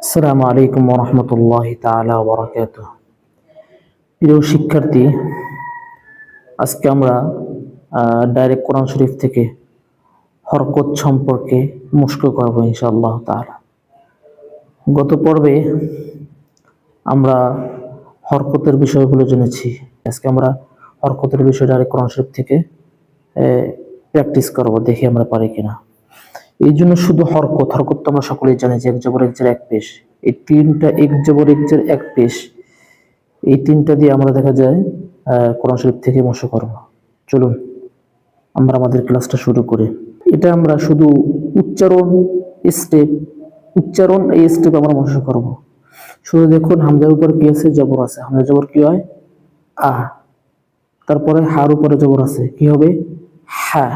আসসালামু আলাইকুম ওয়া রাহমাতুল্লাহি তাআলা ওয়া বারাকাতুহু। প্রিয় শিক্ষার্থী, আজকে আমরা ডাইরেক্ট কোরআন শরীফ থেকে হরকত সম্পর্কে মুশক করব ইনশাআল্লাহ তাআলা। গত পর্বে আমরা হরকতের বিষয়গুলো জেনেছি। আজকে আমরা হরকতের বিষয় ডাইরেক্ট কোরআন শরীফ থেকে প্র্যাকটিস করব, দেখি আমরা পারি কিনা। এই জন্য শুধু হরকত তো আমরা সকলেই জানি যে এক জবর এক জের এক পেশ। এই তিনটা এক জবর এক জের এক পেশ, এই তিনটা দিয়ে আমরা দেখা যায় কোরআন শরীফ থেকে মুশক করব। চলুন আমরা আমাদের ক্লাসটা শুরু করি। এটা আমরা শুধু উচ্চারণ এই স্টেপ আমরা মুশক করব। শুধু দেখুন হামজার উপর কি আছে? জবর আছে। হামজা জবর কি হয়? আ। তারপরে হার উপরে জবর আছে, কি হবে? হা।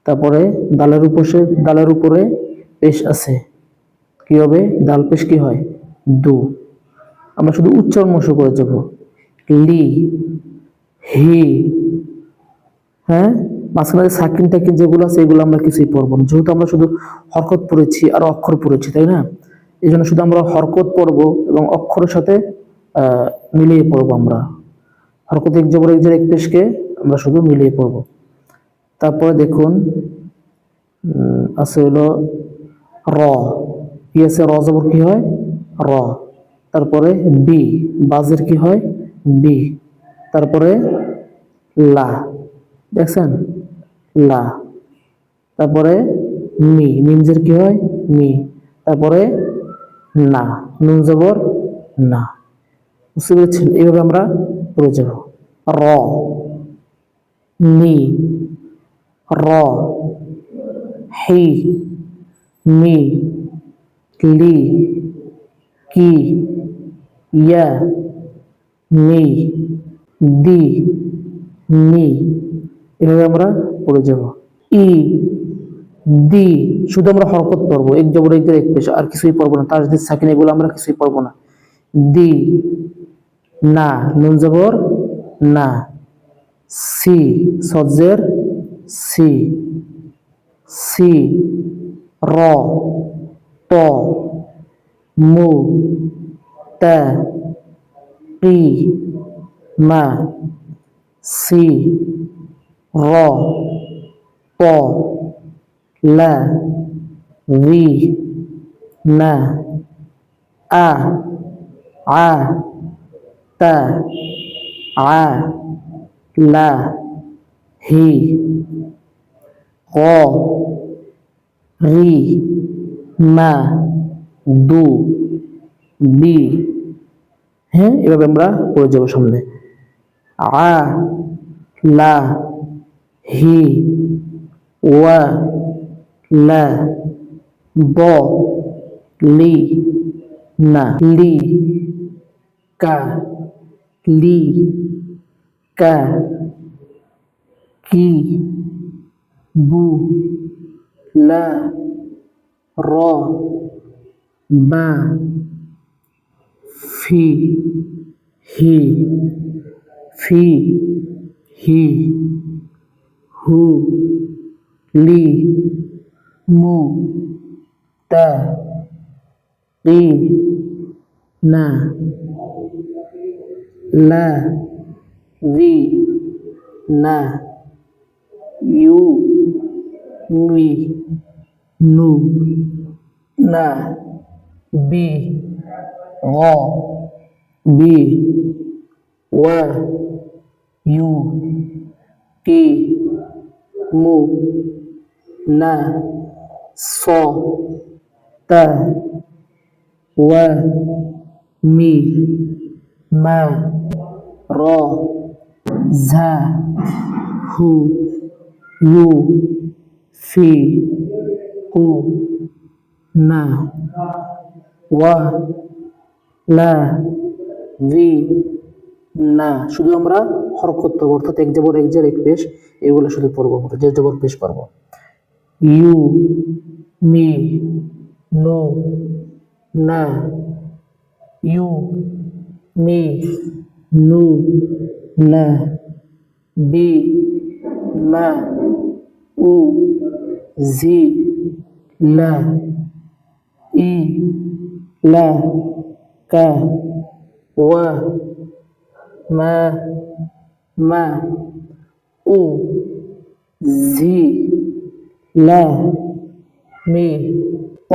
তারপরে দালের উপরে পেশ আছে, কি হবে? দাল পেশ কি হয়? দু। আমরা শুধু উচ্চারণ মুশক করে যাব। লি, হি, হ্যাঁ, মাঝখানে সাকিন টাকিন যেগুলো আছে এগুলো আমরা কিছুই পড়বো না, যেহেতু আমরা শুধু হরকত পড়েছি আর অক্ষর পড়েছি, তাই না? এই জন্য শুধু আমরা হরকত পড়বো এবং অক্ষরের সাথে মিলিয়ে পড়বো। আমরা হরকত এক জবর এক জের এক পেশকে আমরা শুধু মিলিয়ে পড়বো। তারপরে দেখুন আছে হলো র, কি আছে? র জবর কি হয়? র। তারপরে বি, বাজের কি হয়? বি। তারপরে লা, দেখছেন? লা। তারপরে মি, মিমজের কি হয়? মি। তারপরে না, নুন জবর না। বুঝতে পেরেছেন? এইভাবে আমরা পড়ে যাব। র, মি, র, হি, মি, লি, কি, ইয়া, মি, দি, মি। এভাবে আমরা পড়ে যাব। ই, দি, শুধু আমরা হরকত পড়বো, এক জবর এক জের এক পেশ, আর কিছুই পড়বো না। তাসদীদ সাকিন এগুলো আমরা কিছুই পড়বো না। দি, না, নুন জবর না। সি, সজ্জের সি, সি, র, ত, মু, তা, কি, মা, সি, র, প, লা, রি, না, আ, আ, তা, আ, লা, হি, গ, রি, মা, দু, বি। হ্যাঁ, এভাবে আমরা পড়ে যাবো সামনে। আ, লা, হি, ওয়া, লা, ব, লি, না, লি, কা, লি, কা, কি, বু, লা, র, বা, ফি, হি, ফি, হি, হু, লি, মু, তা, কি, না, লা, রি, না, ইউ, মি, নু, না, বি, গ, বি, ওয়া, ইউ, কি, মু, না, স, তা, ওয়া, মি, মা, র, ঝা, হু, ইউ, ফি, হু, না, ওয়া, লা, রি, না। শুধু আমরা হরকত পড়বো, অর্থাৎ এক জবর এক জের এক পেশ, এগুলো শুধু পড়বো, যে জবর পেশ পড়বো। ইউ, মি, নো, না, ইউ, মি, নু, না, বি, মা, উ, জি, লা, ই, লা, কা, ওয়া, মা, মা, উ, ঝি, লা, মি, ক,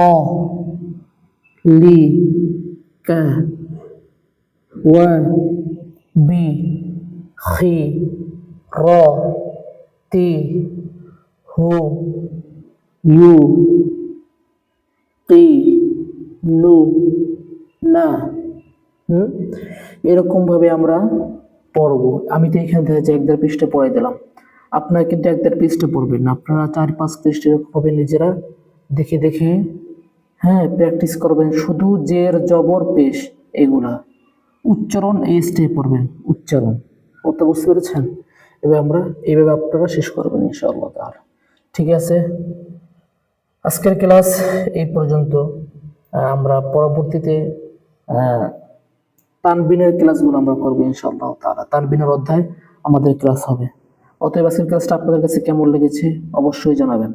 লি, কা, ওয়া, বি, খি, র, তি, হু, ইউ, কি, লু, না। এরকম ভাবে আমরা পড়বো। আমি তো এখান থেকে 1-1.5 পৃষ্ঠা পড়াই দিলাম, আপনারা কিন্তু 1-1.5 পৃষ্ঠা পড়বেন না, আপনারা 4-5 পৃষ্ঠা এরকম ভাবে নিজেরা দেখে দেখে, হ্যাঁ, প্র্যাকটিস করবেন। শুধু জের, জবর, পেশ, এগুলা উচ্চারণ এই স্টেপে পড়বেন, উচ্চারণ। কথা বুঝতে পেরেছেন? এইভাবে আপনারা শেষ করবেন ইনশাআল্লাহ তাআলা। ঠিক আছে, আজকের ক্লাস এই পর্যন্ত। আমরা পরবর্তীতে তানবিনের ক্লাসগুলো আমরা করবো ইনশাআল্লাহ তাআলা। তানবিনের অধ্যায় আমাদের ক্লাস হবে। অতএব আজকের ক্লাসটা আপনাদের কাছে কেমন লেগেছে অবশ্যই জানাবেন।